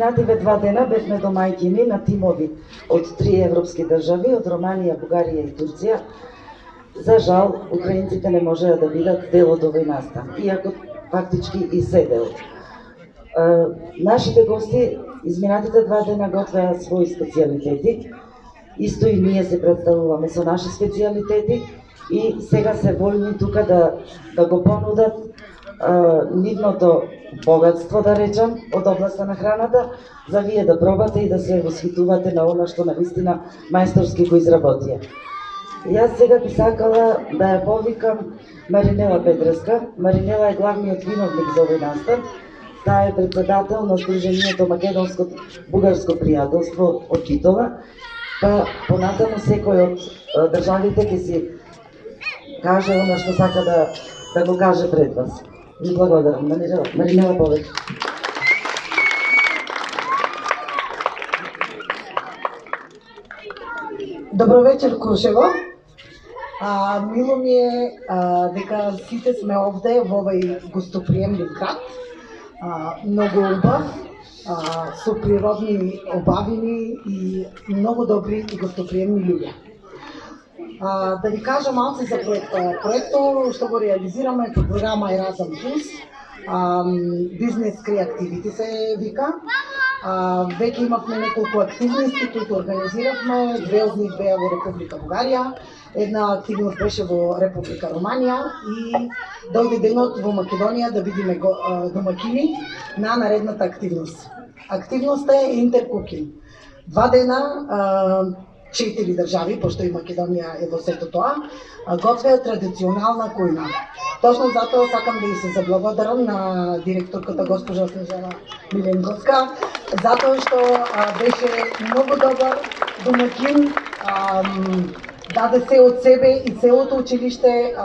изминативе 2 дена бевме домаќини на тимови од 3 европски држави, од Романија, Бугарија и Турција. За жал, украинците не можеа да бидат дел од овој настан, иако фактички и се дел. Нашите гости изминатите 2 дена готвеа своји специјалитети, исто и ние се представуваме со наши специјалитети и сега се воljни тука да го понудат нивното богатство, да речам, од областа на храната, за вие да пробате и да се восхитувате на она што навистина мајсторски го изработија. Јас сега би сакала да ја повикам Маринела Петреска. Маринела е главниот виновник за овој настан. Таа е председател на Сдруженијето Македонско-Бугарско пријателство од Битола. Па понатаму секој од државите ќе си каже она што сака да го каже пред вас. Ви благодарам. Маринела, повеќе. Добро вечер, Крушево. Мило ми е дека сите сме овде во овој гостоприемлив град, многу убав, со природни обавини и многу добри и гостоприемни луѓе. Да ви кажам малце за проектот. Проектот што го реализираме по програма Еразъм Плюс, бизнес креативити се вика. Веќе имавме неколку активности кои организиравме, 2 од нив беа во Република Бугарија, една активност беше во Република Романија и дојде денот во Македонија да бидеме домакини на наредната активност. Активноста е Интеркукинг. 2 дена 4 држави, пошто и Македонија е во сето тоа, готвеа традиционална кујна. Точно затоа сакам да ја се заблагодарам на директорката госпожа Снежана Миленковска, затоа што беше многу добар домакин, даде се од себе и целото училиште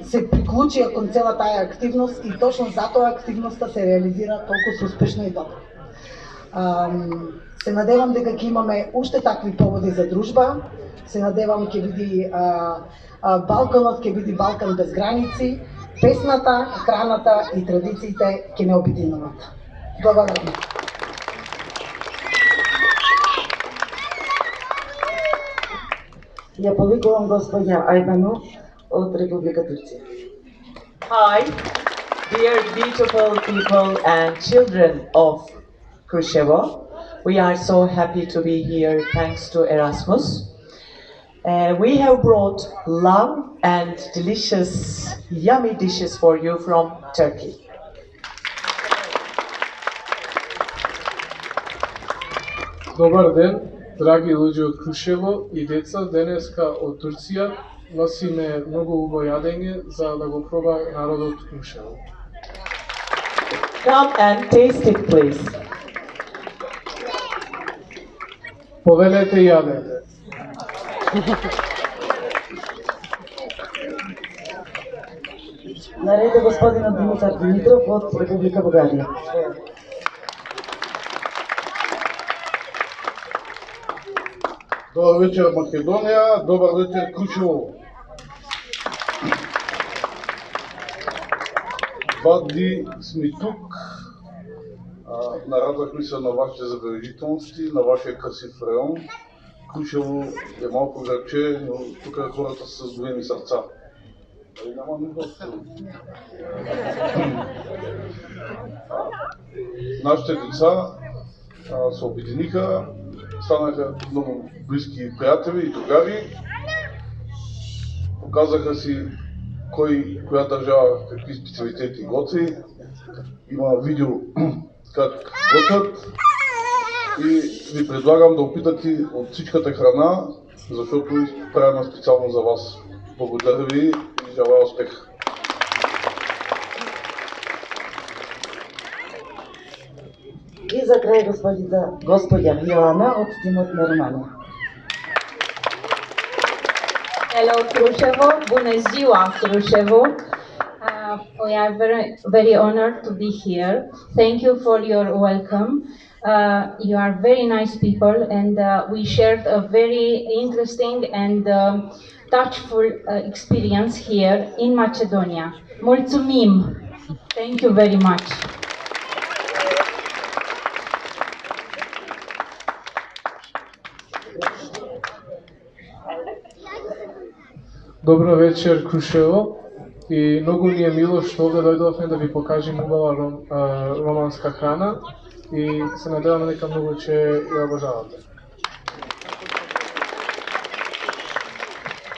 се приклучија кон цела таа активност и точно затоа активноста се реализира толку успешно и добро. Се надевам дека ќе имаме уште такви поводи за дружба. Се надевам ќе биде Балканот ќе биде Балкан без граници. Песната, храната и традициите ќе не обединуваат. Благодарам. Ја повикувам господја Айбану од Република Турција. Hi, dear beautiful people and children of Krushevo. We are so happy to be here thanks to Erasmus. We have brought love and delicious, yummy dishes for you from Turkey. Добар ден, драги луѓе од Крушево и деца. Денеска од Турција носиме многу убаво јадење за да го проба народот Крушево. Come and taste it, please. Повелете и јадете. Наред е господинот Димитар Димитров од Република Бугарија. Добар вечер, Македонија, добар вечер, Крушево. 2 дни сме тук, нарадвахме се на вашите забележителности, на вашия красив район. Крушево е малко градче, но тук хората са с големи сърца. Няма нужда. Нашите деца се обединиха, станаха много близки приятели и другари. Показаха си која држава какви специалитети готви. Има видео как готвят и ви предлагам да опитате от всичката храна, защото правим специално за вас. Благодаря ви и желая успех! И за крај господја Милана од тимот на Романија. Hello, Krushevo. Bună ziua, Krushevo. We are very honored to be here. Thank you for your welcome. You are very nice people, and we shared a very interesting and touchful experience here in Macedonia. Mulțumim! Thank you very much. Добро вечер, Крушево. И многу ни е мило што овде дојдовме да ви покажем убава романска храна и се надеваме дека многу ќе ја обожавате.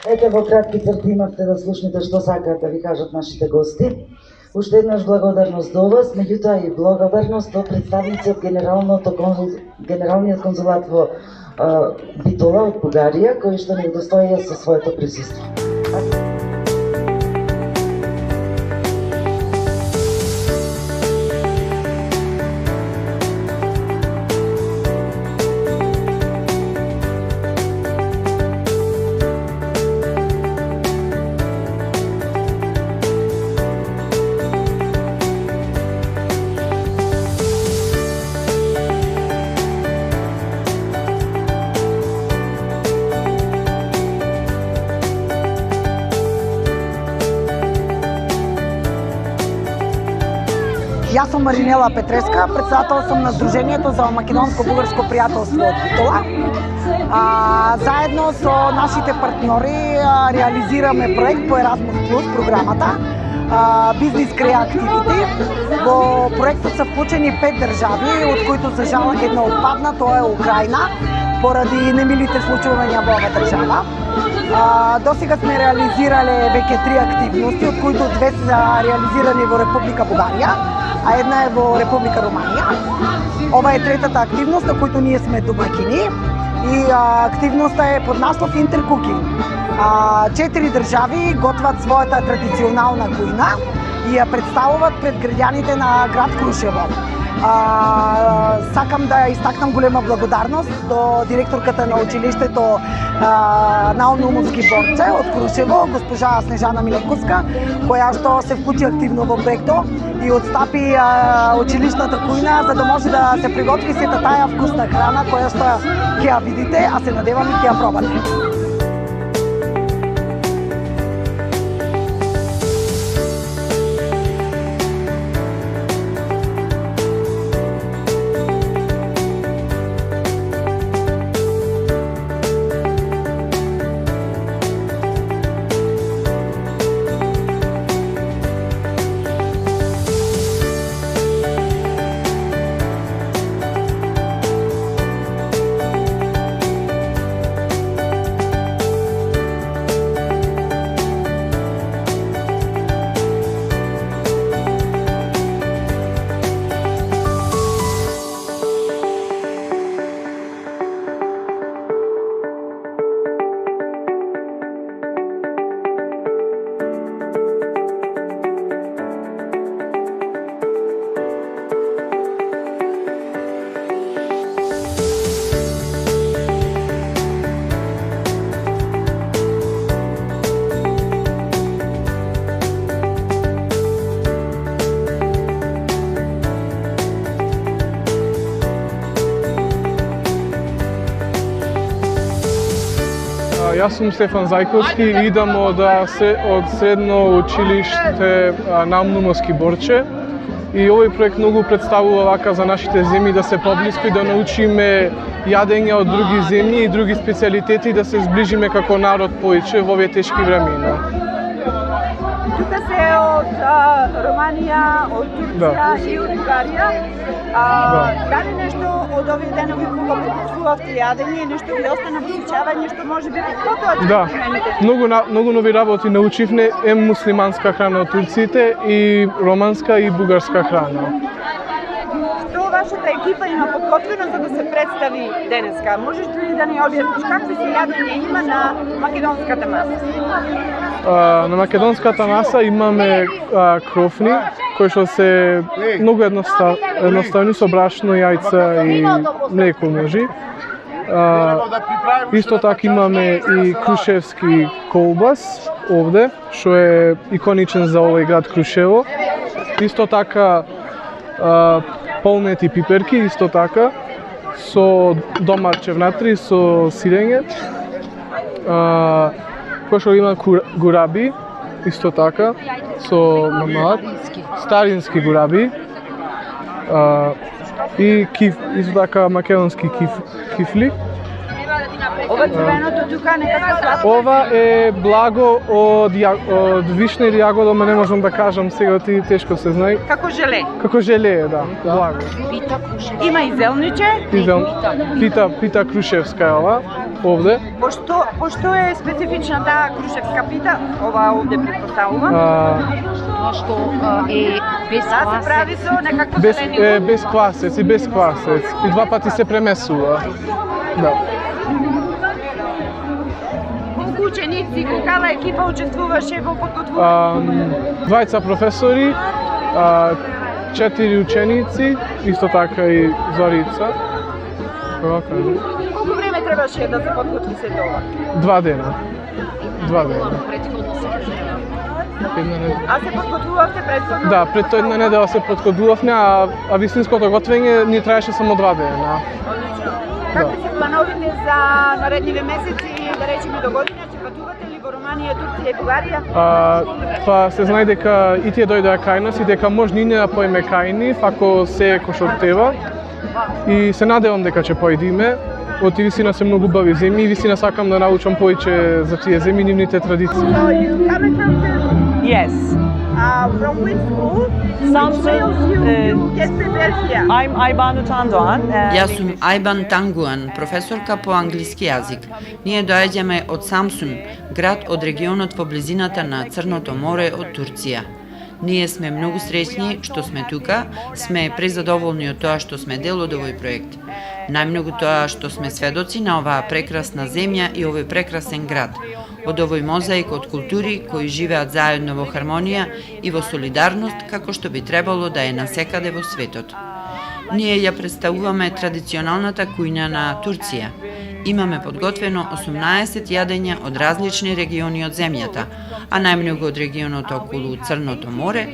Ете, во кратки црти имавте да слушнете што сакаат да ви кажат нашите гости. Уште еднаш благодарност до вас, меѓутоа и благодарност до представници од Генералниот конзулат во Битола од Бугарија, кои што ни удостоија со своето присуство. Јас сум Маринела Петреска, председател сум на Сдруженијето за македонско-бугарско пријателство од Битола. Заедно со нашите партньори реализираме проект по Erasmus+ програмата Business Creativity. Во проектот се вклучени 5 држави, од кои за жал една отпадна, тоа е Украина, поради немилите случувања во оваа држава. До сега сме реализирале веќе 3 активности, од кои 2 се реализирани во Република Бугарија, а една е во Република Руманија. Ова е третата активност на којато ние сме домаќини и активноста е под наслов Интеркукинг. 4 држави готват својата традиционална кујна и ја представуваат пред граѓаните на град Крушево. Сакам да истакнам голема благодарност до директорката на училиштето Наумовски борче од Крушево, госпожа Снежана Миленковска, која што се вклучи активно во проектот и отстапи училишната кујна за да може да се приготви сета таа вкусна храна која што ќе ја видите, а се надевам и ќе ја пробате. Јас сум Стефан Зајковски и идам од средно училиште Наумовски борче. И овој проект многу представува вака за нашите земји да се поблиску и да научиме јадење од други земји и други специјалитети да се зближиме како народ повеќе во овие тешки времена. Тука се од Романија, од Турција и од Бугарија. Дали нешто од овие денови кога прикупувавте јадење, нешто ви остана во сеќавање што може би тоа ќе промените? Многу нови работи научивме, муслиманска храна од турците и романска и бугарска храна. Што вашата екипа има подготвено за да се представи денеска? Можеш ли да ни објасниш какви се јадења има на македонската маса? На македонската маса имаме крофни, кои што се многу едноставни со брашно, јајца и млеко можи. Исто така имаме и крушевски колбас овде, што е иконичен за овој град Крушево. Исто така полнети пиперки, исто така со домарче внатри, со сирење. Кој што има гураби, исто така, со мамалат, старински гураби, и исто така македонски кифли. Ова црвеното тука некаква сладка. Ова е благо од вишна или јагода, ама не можам да кажам сега, ти тешко се знае. Како желе. Како желе, да, благо. Има и зелниче. Пита крушевска е ова, овде. Пошто е специфична таа крушевска пита, ова овде предпоставува. Тоа што е без Да се прави квасец. со некакво зелени. Без квасец и без квасец. И два пати се премесува. Да. Колку ученици, колкава екипа учествуваше во подготвувањето? Двајца професори, 4 ученици, исто така и Зорица. Кога кажа? Колку време требаше да се подготви се тоа? 2 дена. 2 дена. Претходно се Една недела. А се подготвувавте предходно? Да, пред една недела се подготвувавме, а вистинското готвење ни траеше само 2 дена. Какви се плановите за наредниве месеци, да речеме до година, ќе патувате ли во Романија, Турција и Бугарија? Па се знае дека и тие дојдоа кај нас и дека може и не да поеме кај нив, ако се е коштева. И се надевам дека ќе поидиме. Оти вистина се многу убави земји и вистина сакам да научам повеќе за тие земји и нивните традиции. So you coming from Turkey? Yes, From which school? Samsun, You get prepared here. I'm Aybanu Tandoğan. Јас сум Ајбан Тангуан, професорка по англиски јазик. Ние доаѓаме од Самсун, град од регионот во близината на Црното море од Турција. Ние сме многу среќни што сме тука, сме презадоволни од тоа што сме дел од овој проект. Најмногу тоа што сме сведоци на оваа прекрасна земја и овој прекрасен град, од овој мозаик од култури кои живеат заедно во хармонија и во солидарност како што би требало да е насекаде во светот. Ние ја представуваме традиционалната кујна на Турција. Имаме подготвено 18 јадења од различни региони од земјата, а најмногу од регионот околу Црното море,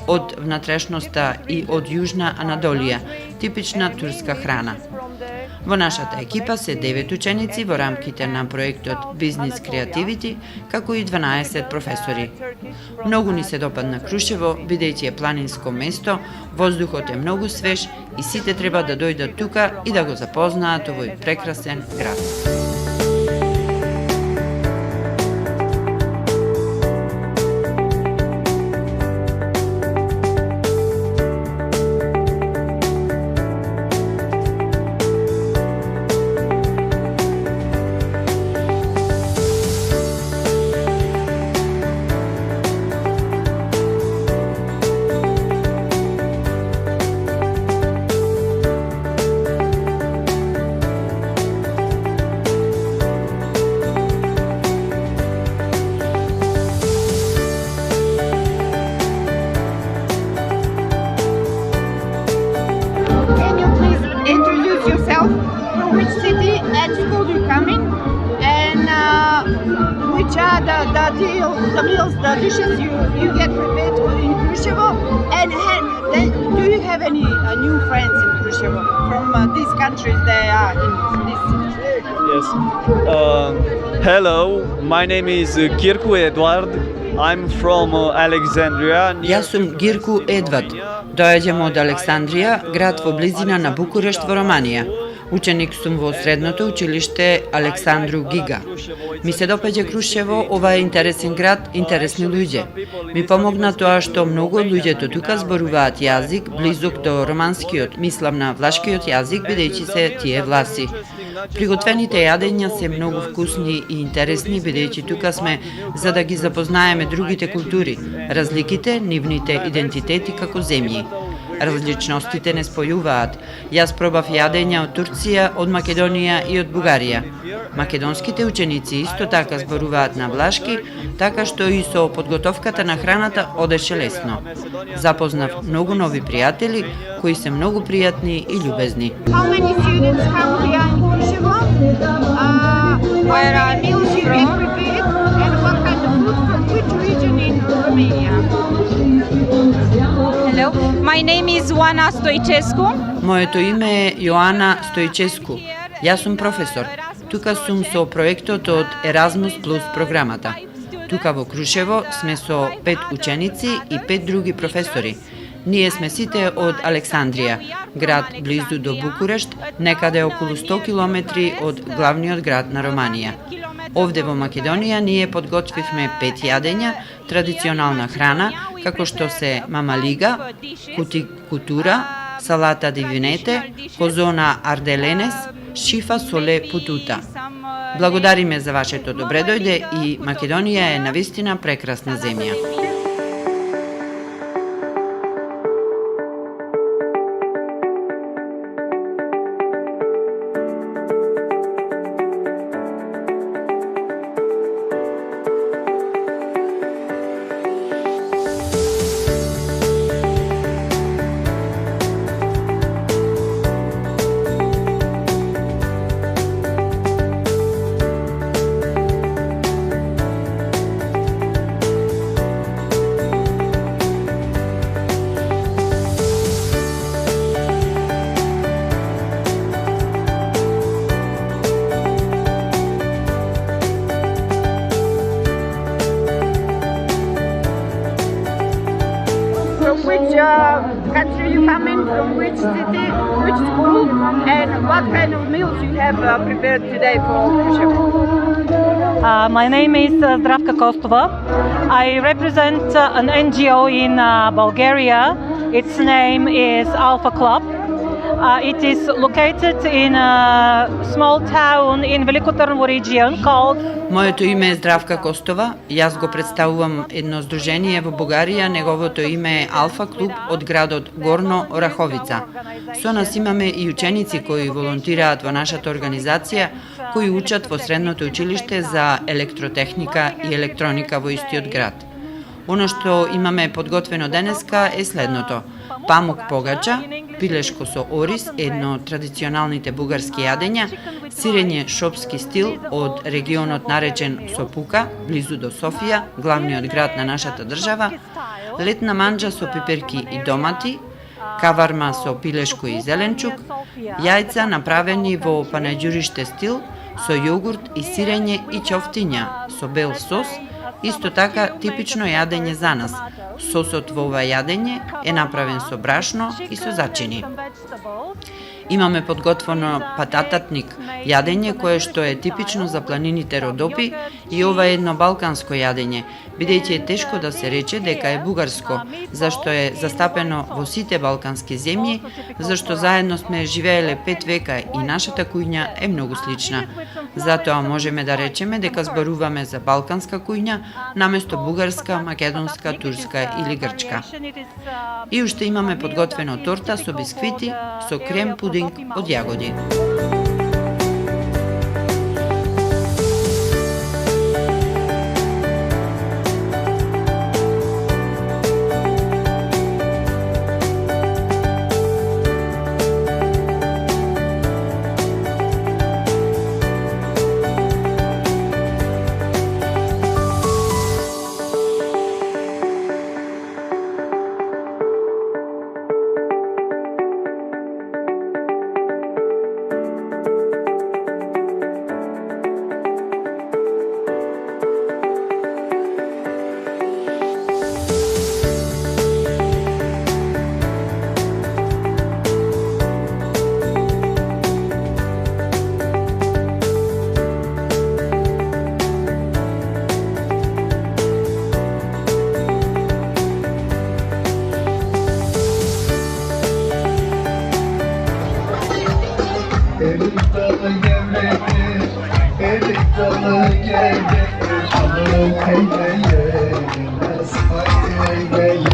од внатрешноста и од Јужна Анадолија, типична турска храна. Во нашата екипа се 9 ученици во рамките на проектот Business Creativity, како и 12 професори. Многу ни се допадна Крушево, бидејќи е планинско место, воздухот е многу свеж и сите треба да дојдат тука и да го запознаат овој прекрасен град. Can you please introduce yourself? From which city and school you coming? And which are the meals, the dishes you get prepared in Krushevo? And do you have any new friends in Krushevo from these countries that are in this city? Yes. Hello, my name is Kirku Eduard. I'm from Alexandria. Јас сум Гирку Едвард. Доаѓам од Александрија, град во близина на Букурешт во Романија. Ученик сум во средното училиште Александру Гига. Ми се допаѓа Крушево, ова е интересен град, интересни луѓе. Ми помогна тоа што многу од луѓето тука зборуваат јазик близок до романскиот, мислам на влашкиот јазик, бидејќи се тие власи. Приготвените јадења се многу вкусни и интересни, бидејќи тука сме за да ги запознаеме другите култури, разликите, нивните идентитети како земји. Различностите не спојуваат. Јас пробав јадења од Турција, од Македонија и од Бугарија. Македонските ученици исто така зборуваат на влашки, така што и со подготовката на храната одеше лесно. Запознав многу нови пријатели, кои се многу пријатни и љубезни. How many students come here in Krushevo? Where are meals you get prepared? And what kind of food from which region in Romania? Hello, my name is Oana Stoicescu. Моето име е Јоана Стојческу. Јас сум професор. Тука сум со проектот од Erasmus Plus програмата. Тука во Крушево сме со 5 ученици и 5 други професори. Ние сме сите од Александрија, град близу до Букурешт, некаде околу 100 километри од главниот град на Романија. Овде во Македонија ние подготвивме 5 јадења, традиционална храна, како што се мамалига, кутура, салата ди винете, козона арделенес, шифа соле путута. Благодариме за вашето добредојде и Македонија е навистина прекрасна земја. From which country you come in, from which city, which school, and what kind of meals you have prepared today for Kruševo? My name is Zdravka Kostova. I represent an NGO in Bulgaria. Its name is Alpha Club. It is located in a small town in Veliko Trnovo region called... Моето име е Здравка Костова. Јас го представувам едно здружение во Бугарија. Неговото име е Алфа Клуб од градот Горно Ораховица. Со нас имаме и ученици кои волонтираат во нашата организација, кои учат во средното училиште за електротехника и електроника во истиот град. Оно што имаме подготвено денеска е следното: памук погача, пилешко со ориз, едно од традиционалните бугарски јадења, сирење шопски стил од регионот наречен Сопука, близу до Софија, главниот град на нашата држава, летна манџа со пиперки и домати, каварма со пилешко и зеленчук, јајца направени во панаѓуриште стил, со јогурт и сирење и ќофтиња со бел сос. Исто така типично јадење за нас. Сосот во ова јадење е направен со брашно и со зачини. Имаме подготвено патататник, јадење кое што е типично за планините Родопи, и ова е едно балканско јадење, бидејќи е тешко да се рече дека е бугарско, зашто е застапено во сите балкански земји, зашто заедно сме живееле 5 века и нашата кујња е многу слична. Затоа можеме да речеме дека зборуваме за балканска кујња наместо бугарска, македонска, турска или грчка. И уште имаме подготвено торта со бисквити, со крем пудинг од јагоди. Hey,